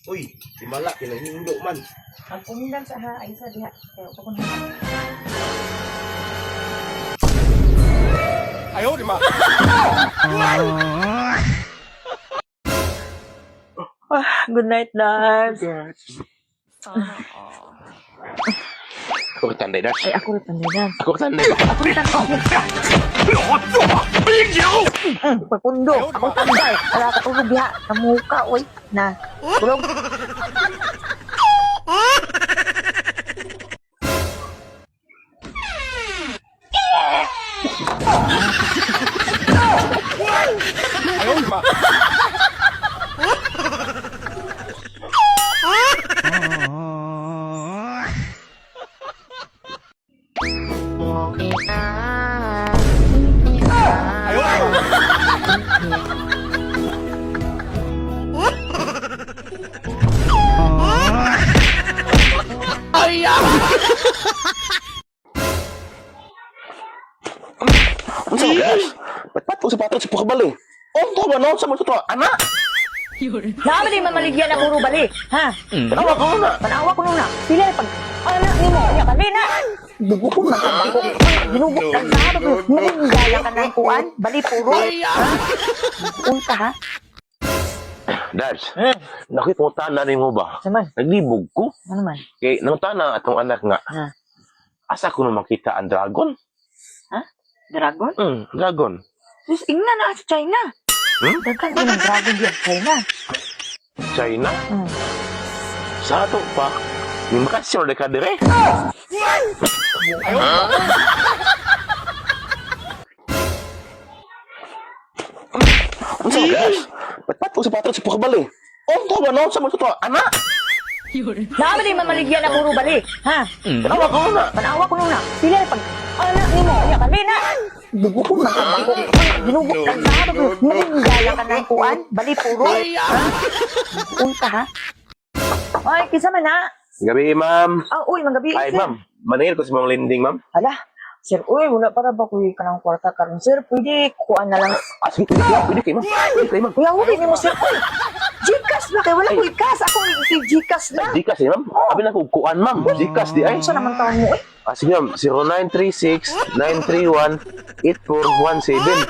Uy, si Malak, kinanghindo man. Ang pumundan sa ha, ay sa diha. Kaya ako kung Ayaw, di ma. Good night, Dad. Ako katanday, Dad. Ay, ako rin tanday, Dad. Ako katanday. Ako rin tanday. Pagpundo. Ako tanday. Wala ka tulog diha. Kamuka, oy. Na. Tulog. Ayaw, di ma. Unsa ka, Dad? Ba't patong sa patong sa pukabali? Oh, tama no? Sa mga totoo, anak? Naman din mamaligyan na puro bali. Ha? Tanawa ko na. Panawa ko nuna. Pila pag anak ni mo. Kanya kanina. Dugo ko magkabako. Ginubok ka sa harap. Nanggaya ka ng kuwan. Bali puro. Ha? Unta ha? Dad, nakipunta na rin mo ba? Saman. Naglibog ko. Ano man? Kay nangunta na atong anak nga. Ha? Asa ko na makita ang dragon? Ha? Dragon? Dragon. Sus, ingna na sa China. Dagkan din ang dragon diyan sa China. China? Hmm. Sa ato pa. Ni makasyon na ka dire. Unsa ka, Dad? Ba't patong sa patong sa pukabali? Oh, tama no? Sa mga totoo, anak? Naman din mamaligyan na puro bali. Ha? Tanawa ko na. Panawa ko nuna. Pila pag anak ni mo. Kanya kanina. Dugo ko magkabako. Ginubok ka sa harap. Nanggaya ka ng kuwan. Bali puro. Ha? Unta ha? Ay, kisa man ha? Gabi, ma'am. Ah, uy, magabi. Ay, sir. ma'am. Maningil ko sa mga lending, ma'am. Hala, sir, uy, wala para ba kuy ka ng kwarta karon sir? Pwede, kuhaan na lang. Ah, sige, pwede kayo, ma'am. Pwede kayo, ma'am. Kuya, huli ni mo sir. Uy, Gcash na kayo. Wala kuy cash. Ako Gcash na. Gcash eh, ma'am. Sabi na ko, kuan, ma'am. Gcash di ay. Saan naman taon mo, uy? Ah, sige, ma'am. 0936-931-8417.